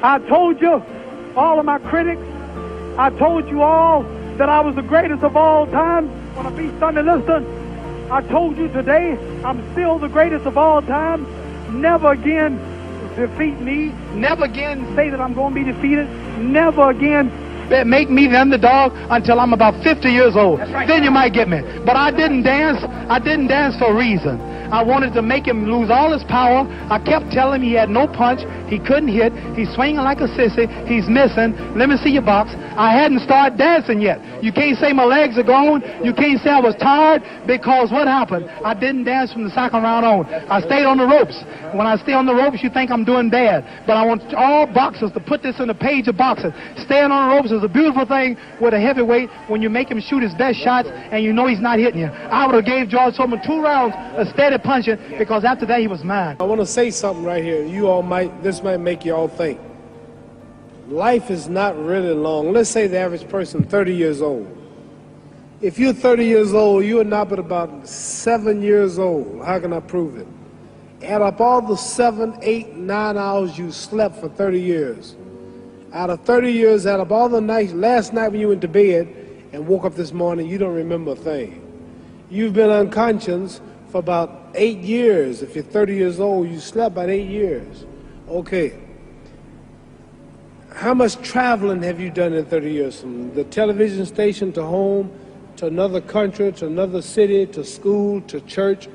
I told you, all of my critics, I told you all that I was the greatest of all time. When I beat Sunday Liston, I told you today, I'm still the greatest of all time. Never again defeat me. Never again say that I'm going to be defeated. Never again make me the underdog until I'm about 50 years old. Right. Then you might get me. But I didn't dance. I didn't dance for a reason. I wanted to make him lose all his power. I kept telling him he had no punch. He couldn't hit. He's swinging like a sissy. He's missing. Let me see your box. I hadn't started dancing yet. You can't say my legs are gone. You can't say I was tired, because what happened? I didn't dance from the second round on. I stayed on the ropes. When I stay on the ropes, you think I'm doing bad. But I want all boxers to put this in the page of boxing. Staying on the ropes is a beautiful thing with a heavyweight when you make him shoot his best shots and you know he's not hitting you. I would have gave George Foreman 2 rounds of steady punching, because after that he was mine. I want to say something right here. This might make you all think. Life is not really long. Let's say the average person 30 years old. If you're 30 years old, you are not but about 7 years old. How can I prove it? Add up all the 7, 8, 9 hours you slept for 30 years. Out of 30 years, add up all the nights, last night when you went to bed and woke up this morning, you don't remember a thing. You've been unconscious for about 8 years. If you're 30 years old, you slept about 8 years. Okay. How much traveling have you done in 30 years? From the television station to home, to another country, to another city, to school, to church.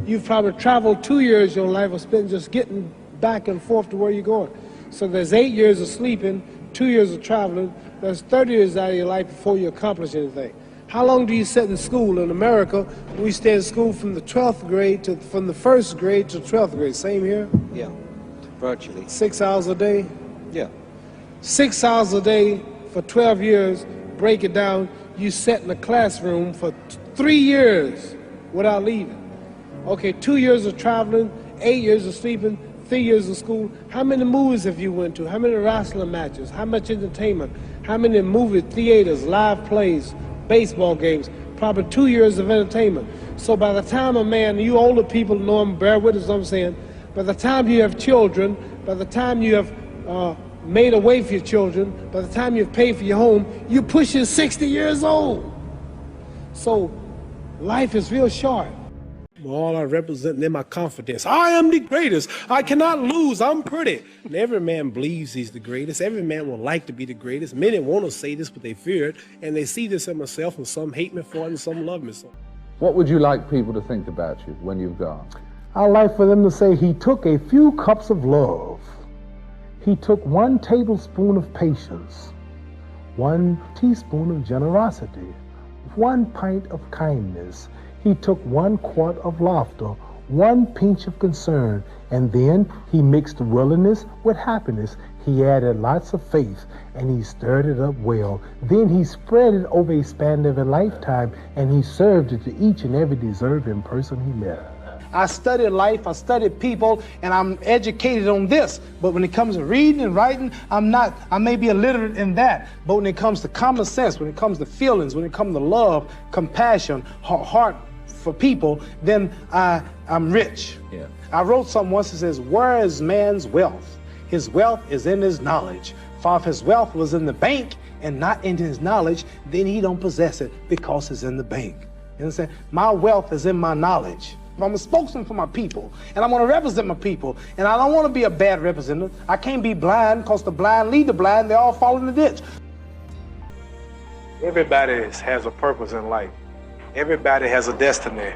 You've probably traveled 2 years your life was spent just getting back and forth to where you're going. So there's 8 years of sleeping, 2 years of traveling. There's 30 years out of your life before you accomplish anything. How long do you sit in school? In America, we stay in school from the 12th grade from the 1st grade to 12th grade. Same here? Yeah, virtually. 6 hours a day? Yeah. 6 hours a day for 12 years. Break it down. You sat in the classroom for 3 years without leaving. Okay, 2 years of traveling, 8 years of sleeping, 3 years of school. How many movies have you went to? How many wrestling matches? How much entertainment? How many movie theaters, live plays, baseball games? Probably 2 years of entertainment. So by the time a man, you older people know him, bear witness what I'm saying, by the time you have children, by the time you have made a way for your children, by the time you've paid for your home, you're pushing 60 years old. So life is real short. All I represent in my confidence. I am the greatest. I cannot lose. I'm pretty. And every man believes he's the greatest. Every man would like to be the greatest. Many want to say this, but they fear it. And they see this in myself, and some hate me for it, and some love me for it. What would you like people to think about you when you've gone? I'd like for them to say he took a few cups of love. He took 1 tablespoon of patience, 1 teaspoon of generosity, 1 pint of kindness. He took 1 quart of laughter, 1 pinch of concern, and then he mixed willingness with happiness. He added lots of faith, and he stirred it up well. Then he spread it over a span of a lifetime, and he served it to each and every deserving person he met. I studied life, I studied people, and I'm educated on this. But when it comes to reading and writing, I may be illiterate in that. But when it comes to common sense, when it comes to feelings, when it comes to love, compassion, heart for people, then I'm rich. Yeah. I wrote something once that says, where is man's wealth? His wealth is in his knowledge. For if his wealth was in the bank and not in his knowledge, then he don't possess it because it's in the bank. You understand? My wealth is in my knowledge. I'm a spokesman for my people, and I want to represent my people, and I don't want to be a bad representative. I can't be blind, because the blind lead the blind, they all fall in the ditch. Everybody has a purpose in life. Everybody has a destiny,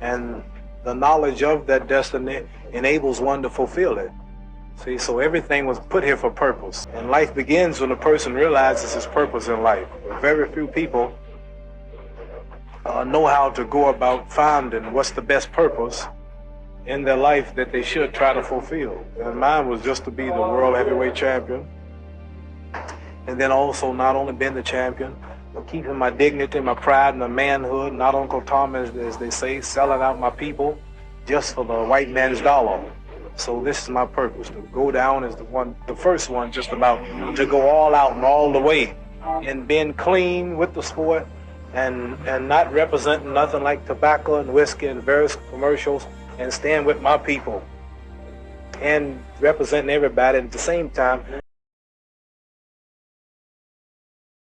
and the knowledge of that destiny enables one to fulfill it. See, so everything was put here for purpose, and life begins when a person realizes his purpose in life. Very few people know how to go about finding what's the best purpose in their life that they should try to fulfill. And mine was just to be the world heavyweight champion, and then also not only being the champion, but keeping my dignity, my pride, and my manhood, not Uncle Tom, as they say, selling out my people just for the white man's dollar. So this is my purpose, to go down as the first one, just about to go all out and all the way, and being clean with the sport, and not representing nothing like tobacco and whiskey and various commercials, and stand with my people and representing everybody, and at the same time